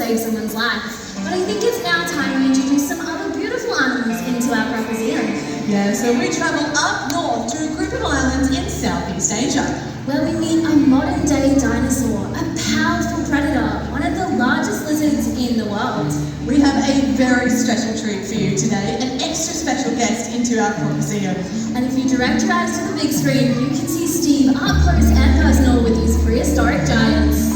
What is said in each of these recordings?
save someone's life. But I think it's now time to introduce some other beautiful animals into our croc museum. Yeah, so we travel up north to a group of islands in Southeast Asia, where we meet a modern-day dinosaur, a powerful predator, one of the largest lizards in the world. We have a very special treat for you today, an extra special guest into our croc museum. And if you direct your eyes to the big screen, you can see Steve up close and personal with these prehistoric giants.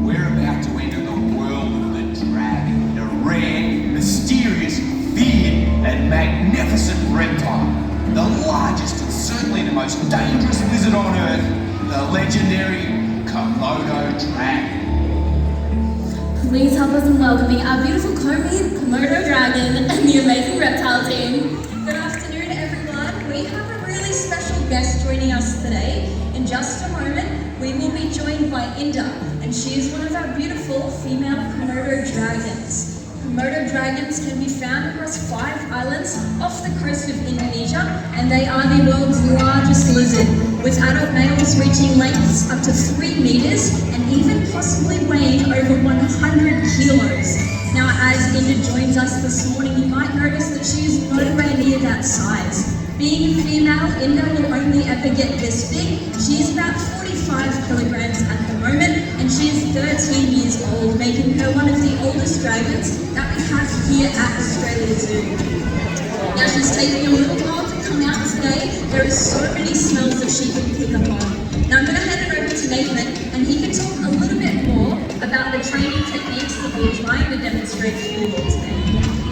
We're about to enter the world of the dragon, a rare, mysterious, feared, and magnificent reptile. The largest and certainly the most dangerous lizard on Earth, the legendary Komodo dragon. Please help us in welcoming our beautiful Komodo dragon and the amazing reptile team. Good afternoon, everyone. We have a really special guest joining us today. In just a moment, we will be joined by Inda, and she is one of our beautiful female Komodo dragons. Komodo dragons can be found across 5 islands off the coast of Indonesia, and they are the world's largest lizard, with adult males reaching lengths up to 3 meters and even possibly weighing over 100 kilos. Now, as Inda joins us this morning, you might notice that she is nowhere near that size. Being a female, Inda will only ever get this big. She is about 45 kilograms at the moment, and she is 13 years old, making her one of the oldest dragons that we have here at Australia Zoo. Now, she's taking a little while to come out today. There are so many smells that she can pick up on. Now, I'm going to hand it over to Nathan, and he can talk a little bit more about the training techniques that we're trying to demonstrate for you today.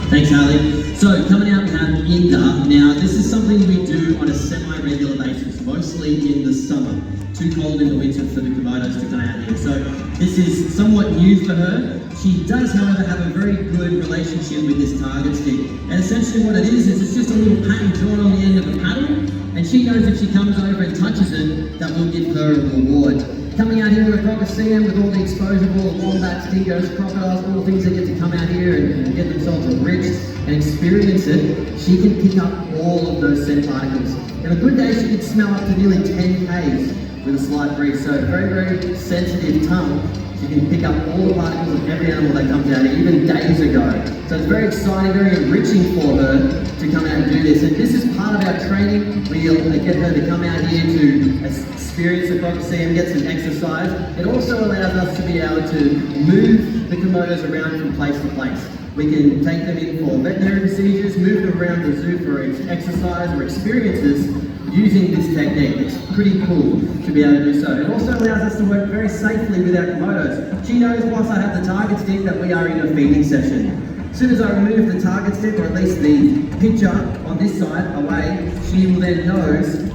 Thanks, Harley. So, coming out, we have Inda. Now, this is something we do on a semi-regular basis, mostly in the summer. Too cold in the winter for the Komodos to come out here. So, this is somewhat new for her. She does, however, have a very good relationship with this target stick. And essentially what it is it's just a little pattern drawn on the end of a paddle. And she knows if she comes over and touches it, that will give her a reward. Coming out here to a croc museum with all the exposure of all the wombats, dingoes, crocodiles, all the things that get to come out here and get themselves enriched and experience it, she can pick up all of those scent particles. And a good day she can smell up to nearly 10 k's with a slight breeze. So very, very sensitive tongue. She can pick up all the particles of every animal that comes out here, even days ago. So it's very exciting, very enriching for her to come out and do this. And this is part of our training. We'll get her to come out here to experience the croc museum, get some exercise. It also allows us to be able to move the Komodos around from place to place. We can take them in for veterinary procedures, move them around the zoo for exercise or experiences using this technique. It's pretty cool to be able to do so. It also allows us to work very safely with our Komodos. She knows whilst I have the target stick that we are in a feeding session. As soon as I remove the target stick, or at least the picture on this side away, she will then knows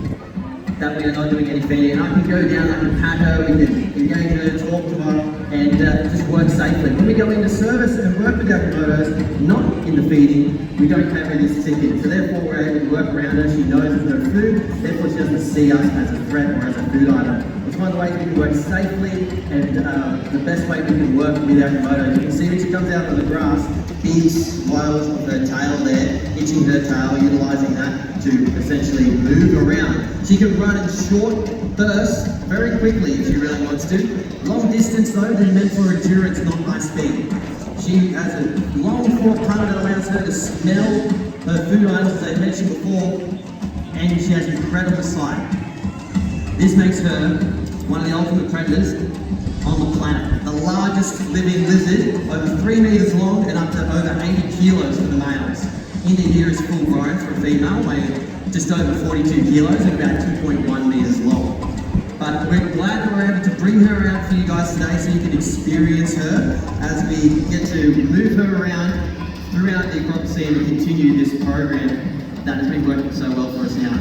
that we are not doing any feeding. And I can go down, I can pat her, we can engage her, talk to her, and just work safely. When we go into service and work with our Komodos, not in the feeding, we don't carry this ticket. So therefore we're able to work around her. She knows there's no food, therefore she doesn't see us as a threat or as a food item. It's one of the ways we can work safely and the best way we can work with our Komodos. You can see when she comes out of the grass, big swirls of her tail there, itching her tail, utilising that to essentially move around. She can run in short bursts very quickly if she really wants to. Long distance though, they're meant for endurance, not high speed. She has a long forked tongue that allows her to smell her food items, as I mentioned before, and she has incredible sight. This makes her one of the ultimate predators on the planet. The largest living lizard, over 3 meters long and up to over 80 kilos for the males. Inda here is full grown for a female, weighing just over 42 kilos and about 2.1 meters long. But we're glad that we're able to bring her out for you guys today so you can experience her as we get to move her around throughout the croc museum and continue this program that has been working so well for us now.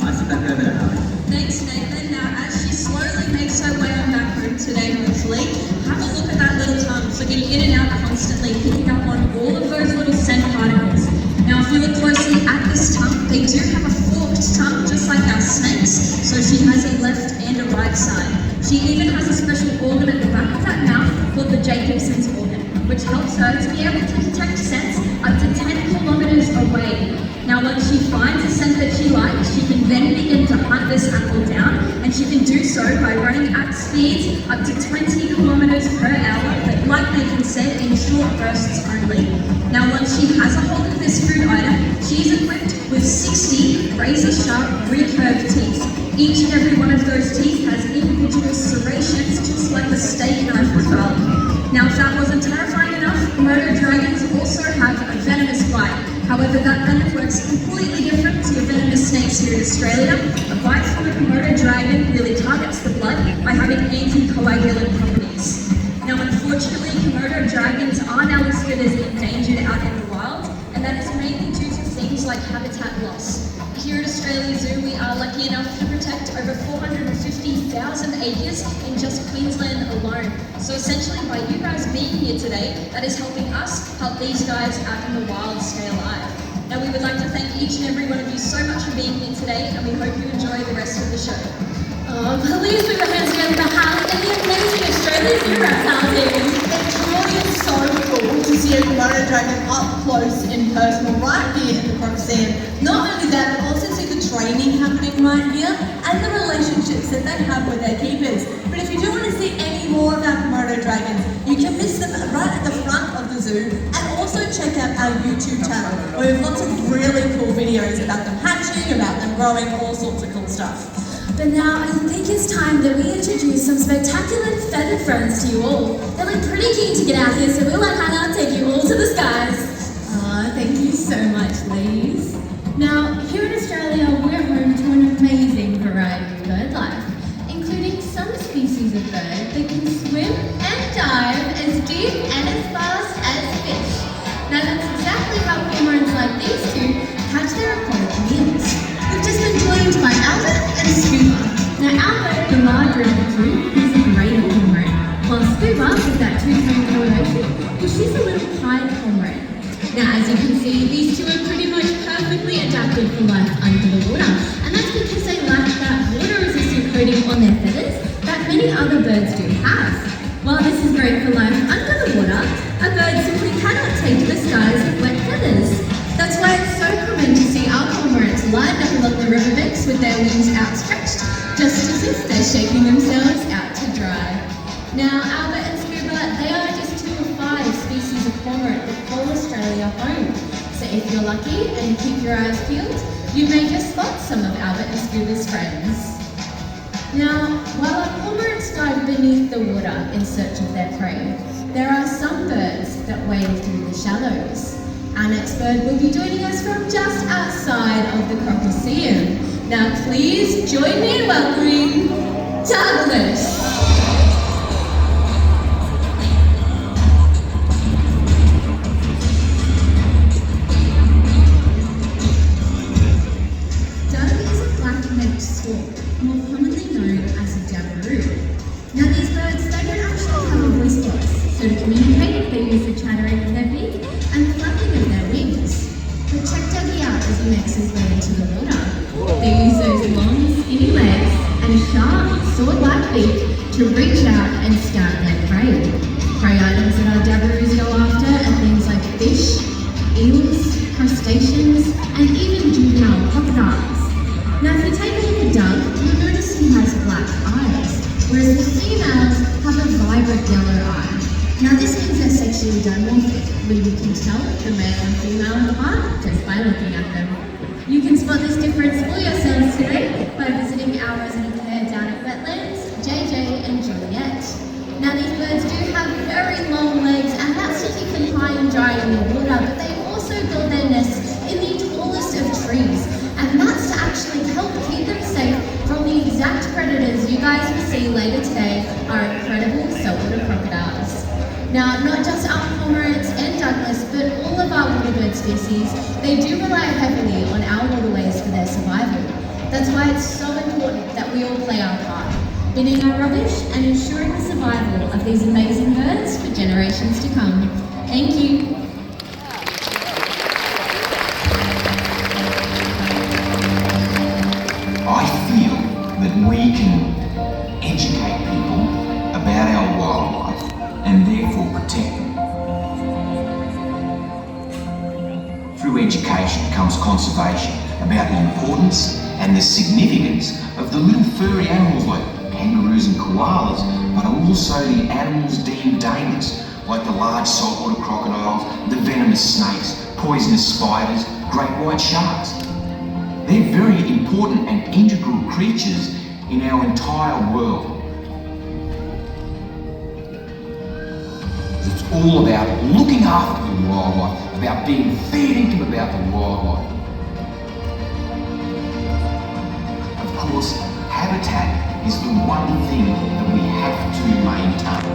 I sit back over to Harley. Thanks, Nathan. Now, as she slowly makes her way on back home today, hopefully, have a look at that little tongue, flicking in and out constantly, picking up on all of those little scent particles. Now, if you look closely at this tongue, they do have a forked tongue, just like our snakes, so she has a left and a right side. She even has a special organ at the back of that mouth called the Jacobson's organ, which helps her to be able to detect scents up to 10 kilometers away. Now, Now once she finds a scent that she likes, she can then begin to hunt this apple down, and she can do so by running at speeds up to 20 kilometers per hour, but like Nathan said, in short bursts only. Now once she has a hold of this food item, she is equipped with 60 razor-sharp, recurved teeth. Each and every one of those teeth has individual serrations, just like a steak knife as well. Now if that wasn't terrifying enough, Komodo dragons also have a venomous bite. However, that venom works completely different to your venomous snakes here in Australia. A bite from a Komodo dragon really targets the blood by having anticoagulant properties. Now unfortunately, Komodo dragons are now listed as endangered out in the wild, and that is mainly due to things like habitat loss. Here at Australia Zoo, we are lucky enough to protect over 450,000 acres in just Queensland alone. So essentially, by you guys being here today, that is helping us help these guys out in the wild stay alive. Now we would like to thank each and every one of you so much for being here today, and we hope you enjoy the rest of the show. Oh, please put your hands together for Hallie and the amazing Australia Zoo reptile team. It truly is so cool to see a Komodo dragon up close and personal right here at the Croc. Not only that, but also see the training happening right here and the relationships that they have with their keepers. But if you do want to see any more of our Komodo dragons, you can miss them right at the front of the zoo, and also check out our YouTube channel where we have lots of really cool videos about them hatching, about them growing, all sorts of cool stuff. But now I think it's time that we introduce some spectacular feathered friends to you all. They're like pretty keen to get out here, so we'll let Hannah take you all to the skies. Thank you so much, ladies. Now, here in Australia, we're home to an amazing variety of bird life, including some species of bird that can swim and dive as deep and as fast as fish. Now, that's exactly how cormorants like these two catch their aquatic meals. We've just been joined by Albert and Scuba. Now, Albert, the larger of the two, is a greater cormorant, while Scuba, with that two-tone coloration, well, she's a little pied cormorant. Now, as you can see, these two are pretty much perfectly adapted for life under the water, and that's because they lack that water-resistant coating on their feathers that many other birds do have. While this is great for life under the water, a bird simply cannot take the skies with wet feathers. That's why it's so common to see our cormorants lined up along the riverbanks with their wings outstretched, just as if they're shaking themselves out to dry. Now, Albert and Scuba, they are just 2 of 5 species of cormorant that call Australia home. So if you're lucky and keep your eyes peeled, you may just spot some of Albert and Scuba's friends. Now, while our cormorants dive beneath the water in search of their prey, there are some birds that wade through the shallows. Our next bird will be joining us from just outside of the Croc. Now please join me in welcoming Douglas. Doug is a black-necked stork, more commonly known as a jabiru. Now these birds, they don't actually have a voice box, so to communicate, they use the chattering of their beak and the flapping of their wings. But check Dougie out as he makes his way into the water. They use those long, skinny legs and sharp, sword-like beak to reach out and scout their prey. Prey items that our jabiroos go after are things like fish, eels, crustaceans, and even juvenile crocodiles. Now if you take a look at Doug, you'll notice he has black eyes, whereas the females have a vibrant yellow eye. Now this means they're sexually dimorphic, where you can tell the male and female apart just by looking at them. You can spot this difference for yourselves today by visiting our resident pair down at Wetlands, JJ and Juliet. Now these birds do have very long legs, and that's to keep them high and dry in the water, but they also build their nests in the tallest of trees, and that's to actually help keep them safe from the exact predators you guys will see later today, our incredible saltwater crocodiles. Now, not just our cormorants and Douglas, but all of our waterbird species, they do rely heavily on our waterways for their survival. That's why it's so important that we all play our part, binning our rubbish and ensuring the survival of these amazing birds for generations to come. Thank you. I feel that we can educate people about our wildlife and therefore protect them. Through education comes conservation, about the importance and the significance of the little furry animals like kangaroos and koalas, but also the animals deemed dangerous, like the large saltwater crocodiles, the venomous snakes, poisonous spiders, great white sharks. They're very important and integral creatures in our entire world. It's all about looking after the wildlife, about being fair dinkum about the wildlife. Of course, habitat is the one thing that we have to maintain.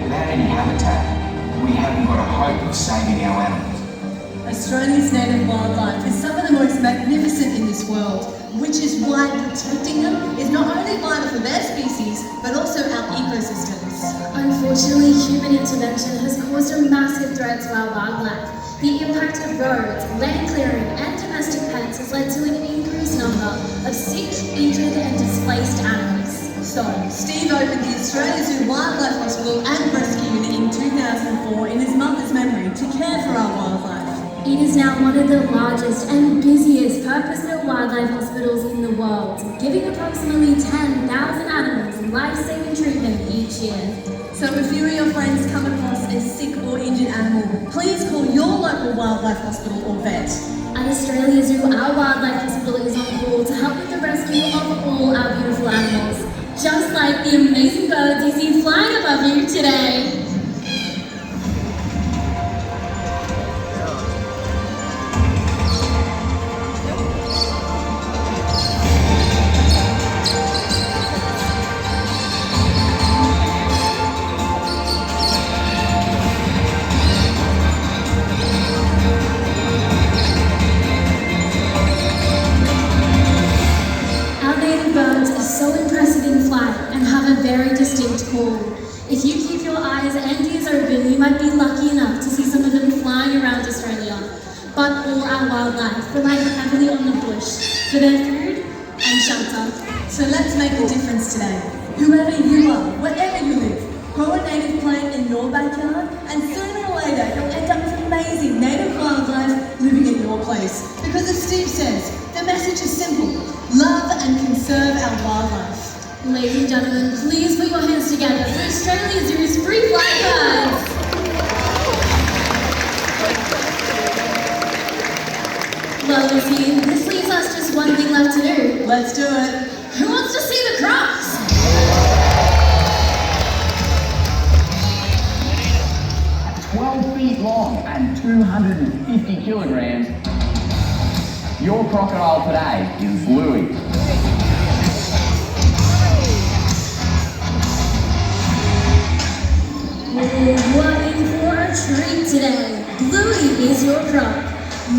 Without any habitat, we haven't got a hope of saving our animals. Australia's native wildlife is some of the most magnificent in this world, which is why protecting them is not only vital for their species, but also our ecosystems. Unfortunately, human intervention has caused a massive threat to our wildlife. The impact of roads, land clearing, and domestic pets has led to an increased number of sick, injured, and displaced animals. So, Steve opened the Australia Zoo Wildlife Hospital and Rescue Unit in 2004 in his mother's memory to care for our wildlife. It is now one of the largest and busiest purpose-built wildlife hospitals in the world, giving approximately 10,000 animals life-saving treatment each year. So if you or your friends come across a sick or injured animal, please call your local wildlife hospital or vet. At Australia Zoo, our wildlife hospital is on call to help with the rescue of all our beautiful animals, just like the amazing birds you see flying above you today. So impressive in flight and have a very distinct call. If you keep your eyes and ears open, you might be lucky enough to see some of them flying around Australia. But all our wildlife rely heavily on the bush for their food and shelter. So let's make a difference today. Whoever you are, wherever you live, grow a native plant in your backyard, and sooner or later you'll end up with amazing native wildlife living in your place. Because as Steve says, the message is simple: love and conserve our wildlife. Ladies and gentlemen, please put your hands together for Australia Zoo's free flight birds. Well, Lucy, this leaves us just one thing left to do. Let's do it. Who wants to see the crocs? At 12 feet long and 250 kilograms, your crocodile today is Bluey. We're in for a treat today. Bluey is your croc.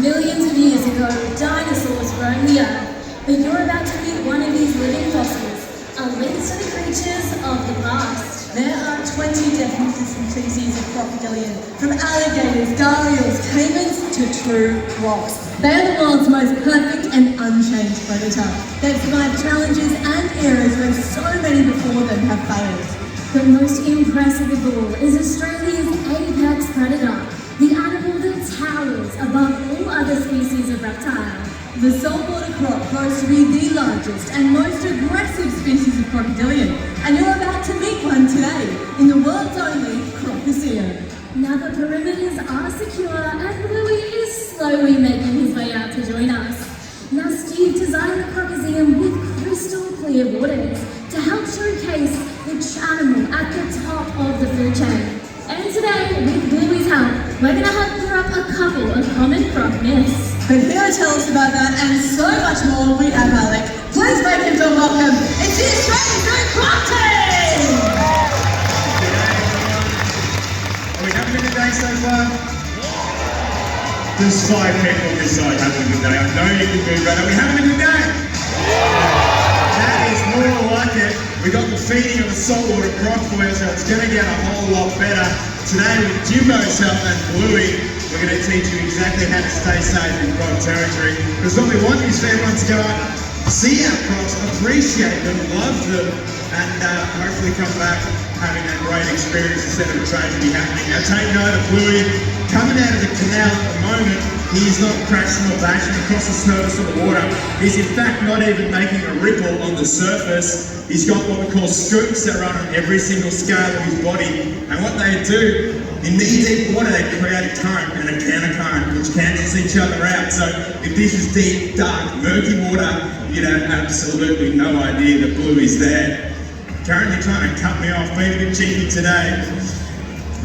Millions of years ago, dinosaurs roamed the earth. But you're about to meet one of these living fossils, a link to the creatures of the past. There are 20 different species of crocodilian, from alligators, gharials, caimans to true crocs. They are the world's most perfect and unchanged predator. They've survived challenges and eras where so many before them have failed. The most impressive of all is Australia's apex predator, the animal that towers above all other species of reptile. The saltwater croc grows to be the largest and most aggressive species of crocodilian, and you're about to meet one today in the world's only crocoseum. Now the perimeters are secure and Bluey is slowly making his way out to join us. Now Steve designed the crocoseum with crystal clear waters to help showcase each animal at the top of the food chain. And today, with Bluey's help, we're going to help clear up a couple of common croc myths. But here to tell us about that and so much more, we have Alec. Please make him feel welcome. It's the Australian Zoo Croc Team! Are we having a good day so far? There's 5 people on this side having a good day. I know you can do better. Are we having a good day? That is more like it. We got the feeding of the saltwater croc for you, so it's going to get a whole lot better. Today with Jimbo's help and Bluey, we're going to teach you exactly how to stay safe in croc territory. Because what we want is for everyone to go up see our crocs, appreciate them, love them, and hopefully come back having that great experience instead of a tragedy happening. Now take note of Bluey coming out of the canal at the moment. He is not crashing or bashing across the surface of the water. He's in fact not even making a ripple on the surface. He's got what we call scoops that run on every single scale of his body. And what they do, in knee-deep water, they create a current and a counter-current, which cancels each other out. So if this is deep, dark, murky water, you'd have absolutely no idea that Bluey's there. Currently trying to cut me off, being a bit cheeky today.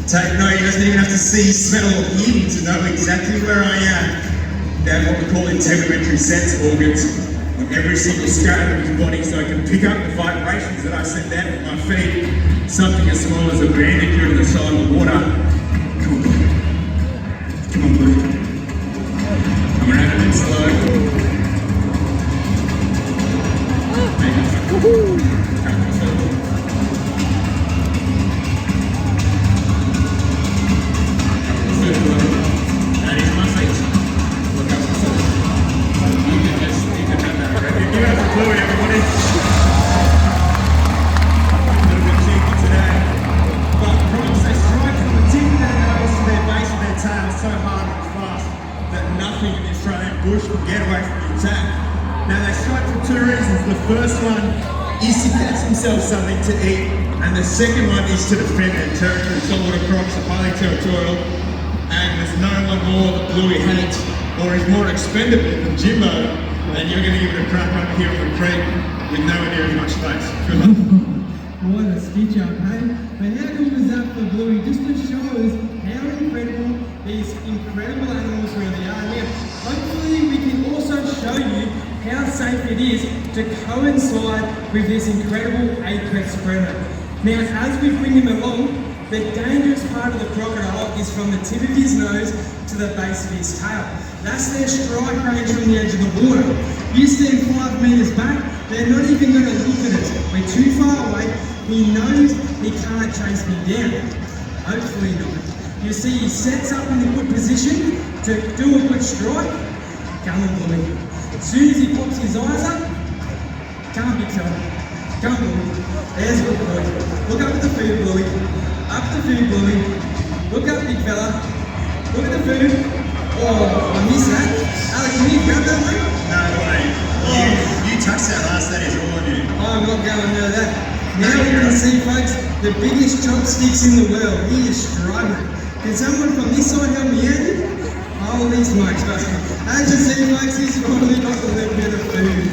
Take note, he doesn't even have to see, smell, or hear me to know exactly where I am. They have what we call integumentary sense organs on every single scale of his body, so I can pick up the vibrations that I send out with my feet. Something as small as a bandage to the side of the water. Come on, come on, Blue. I'm gonna have a bit slow. That is my face. Look up my face. You can have that already. Give it up for Bluey, everybody. A little bit cheeky today. But crocs, they strike from the tip of their nose to their base of their tail so hard and fast that nothing in the Australian bush can get away from the attack. Now they strike for two reasons. The first one is to catch themselves something to eat, and the second one is to defend their territory. Saltwater crocs are highly territorial, and there's no one more that Bluey hates or is more expendable than Jimbo, and you're going to give it a crack over here on the creek with nowhere near as much space. Good luck. What a stitch up, hey? But how good was that for Bluey? Just to show us how incredible these incredible animals really are. Now, hopefully we can also show you how safe it is to coincide with this incredible apex predator. Now, as we bring him along, the dangerous part of the crocodile is from the tip of his nose to the base of his tail. That's their strike range from the edge of the water. You stand 5 meters back, they're not even going to look at us. We're too far away. He knows he can't chase me down. Hopefully not. You see, he sets up in a good position to do a good strike. Come on, Bluey. As soon as he pops his eyes up, come on, big fella. Come on, Bluey. There's a good boy. Look up at the food, Bluey. Up the food, Bluey. Look up, big fella. Look at the food. Oh, I missed that. Alec, can you grab that one? No way. You touched that last, that is all on you. I'm not going near that. Now we can see, folks, the biggest chopsticks in the world. He is struggling. Can someone from this side help me out here? Holy smokes, but as you see, folks, he's finally got a little bit of food.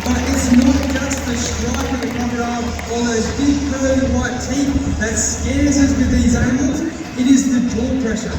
But it's not just the strike of the crocodile or those big curly white teeth that scares us with these animals. It is the jaw pressure.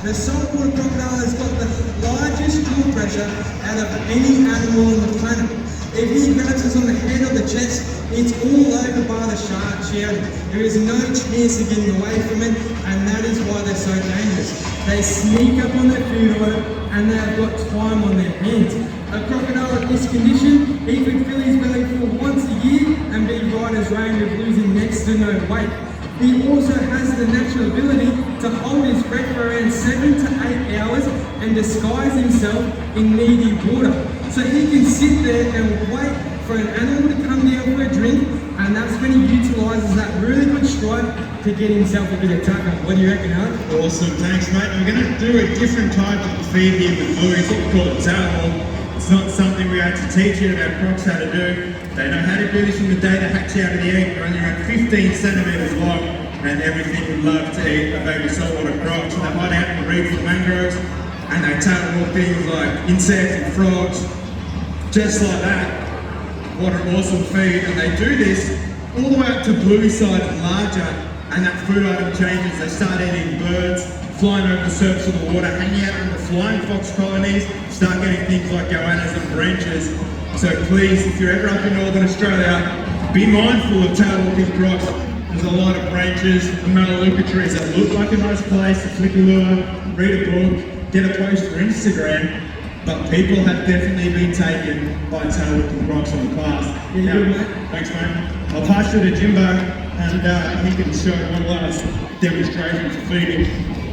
The saltwater crocodile has got the largest jaw pressure out of any animal on the planet. If he grabs us on the head or the chest, it's all over by the shark shouting. There is no chance of getting away from it, and that is why they're so dangerous. They sneak up on their food item, and they have got time on their hands. A crocodile in this condition, he could fill his belly full once a year and be right as rain with losing next to no weight. He also has the natural ability to hold his breath for around 7 to 8 hours and disguise himself in knee-deep water. So he can sit there and wait for an animal to come down for a drink, and that's when he utilises that really good strike to get himself a bit of tucker. What do you reckon, Alan? Awesome, thanks mate. We're going to do a different type of feed here with Bluey. It's what we call a tail. It's not something we have to teach you about crocs how to do. They know how to do this from the day they hatch out of the egg. They're only around 15 centimetres long, and everything would love to eat a baby saltwater croc. So they hide out in the reeds and mangroves, and they tail walk things like insects and frogs, just like that. What an awesome feed, and they do this all the way up to Bluey size and larger, and that food item changes. They start eating birds, flying over the surface of the water, hanging out in the flying fox colonies, start getting things like goannas and branches. So please, if you're ever up in Northern Australia, be mindful of tail walking crocs. There's a lot of branches and melaleuca trees that look like a nice place to flick a lure, read a book, get a post for Instagram, but people have definitely been taken by tail walking crocs in the past. Yeah, good, mate. Thanks, mate. I'll pass you to Jimbo, and he can show one last demonstration for feeding.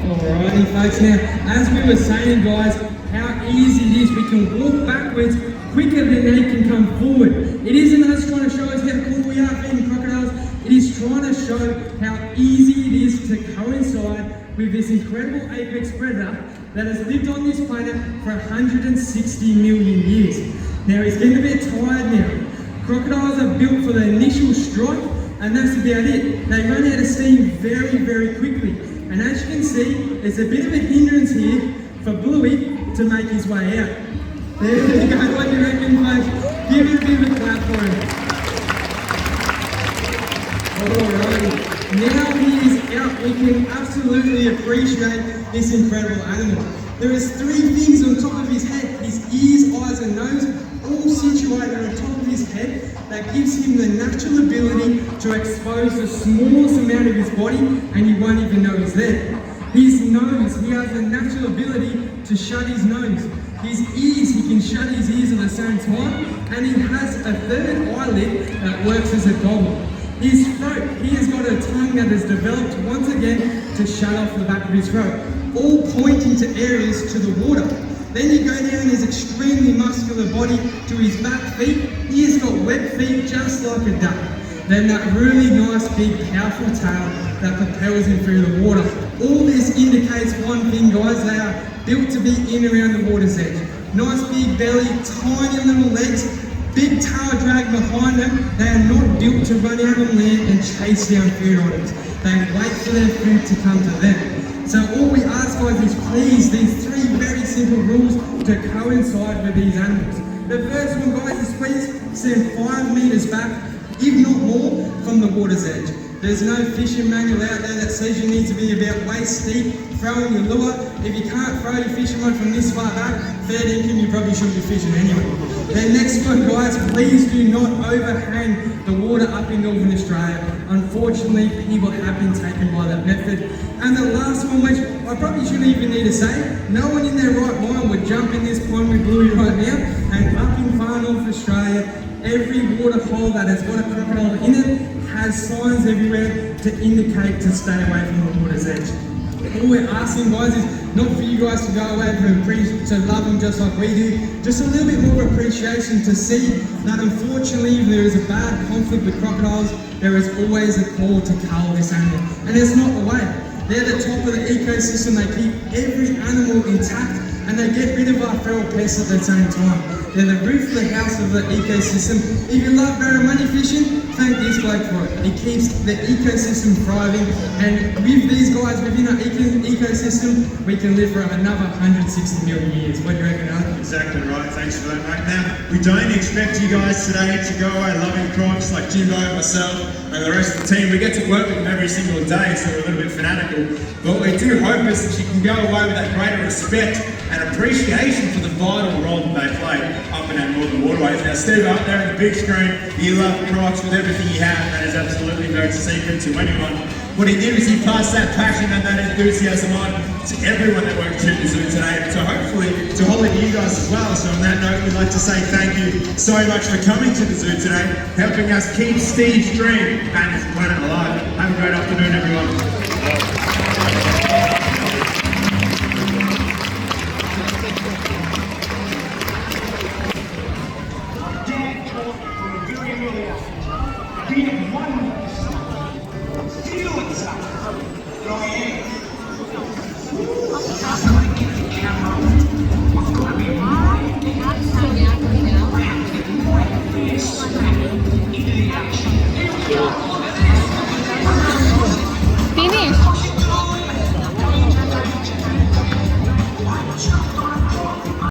Alrighty folks, now as we were saying guys, how easy it is, we can walk backwards quicker than they can come forward. It isn't us trying to show us how cool we are feeding crocodiles. It is trying to show how easy it is to coincide with this incredible apex predator that has lived on this planet for 160 million years. Now he's getting a bit tired now. Crocodiles are built for the initial strike, and that's about it. They run out of steam very, very quickly. And as you can see, there's a bit of a hindrance here for Bluey to make his way out. There you go, what do you reckon, folks? Give it a bit of a clap for him. Alrighty, now he is out, we can absolutely appreciate this incredible animal. There is 3 things on top of his head, his ears, eyes and nose, all situated on top of his head that gives him the natural ability to expose the smallest amount of his body and you won't even know he's there. His nose, he has the natural ability to shut his nose. His ears, he can shut his ears at the same time, and he has a 3rd eyelid that works as a goggle. His throat, he has got a tongue that is developed once again to shut off the back of his throat, all pointing to areas to the water. Then you go down his extremely muscular body to his back feet. He has got webbed feet just like a duck. Then that really nice big powerful tail that propels him through the water. All this indicates one thing, guys, they are built to be in around the water's edge. Nice big belly, tiny little legs, big tail drag behind them. They are not built to run out on land and chase down food items. They wait for their food to come to them. So all we ask, guys, is please, these 3 very simple rules to coincide with these animals. The first one, guys, is please stand 5 meters back, if not more, from the water's edge. There's no fishing manual out there that says you need to be about waist deep throwing your lure. If you can't throw your fishing rod from this far back, fair dinkum, you probably shouldn't be fishing anyway. The next one, guys, please do not overhang the water up in Northern Australia. Unfortunately, people have been taken by that method. And the last one, which I probably shouldn't even need to say, no one in their right mind would jump in this pond with Bluey right now. And up in far North Australia, every water hole that has got a crocodile in it has signs everywhere to indicate to stay away from the water's edge. All we're asking, guys, is not for you guys to go away to love them just like we do, just a little bit more appreciation to see that unfortunately if there is a bad conflict with crocodiles, there is always a call to cull this animal. And it's not the way. They're the top of the ecosystem, they keep every animal intact and they get rid of our feral pests at the same time. They're the roof of the house of the ecosystem. If you love barramundi fishing, thank this bloke for it. He keeps the ecosystem thriving, and with these guys within our ecosystem, we can live for another 160 million years. What do you reckon, Arthur? Exactly right, thanks for that, mate. Now, we don't expect you guys today to go away loving crocs like Jimbo, myself, and the rest of the team. We get to work with them every single day, so we're a little bit fanatical. But what we do hope is that you can go away with that greater respect and appreciation for the vital role that they play up in our northern waterways. Now, Steve, up there on the big screen, you love crocs with everything you have. That is absolutely no secret to anyone. What he did is he passed that passion and that enthusiasm on to everyone that worked at the zoo today. So hopefully to all of you guys as well. So on that note, we'd like to say thank you so much for coming to the zoo today, helping us keep Steve's dream and his planet alive. Have a great afternoon, everyone. Being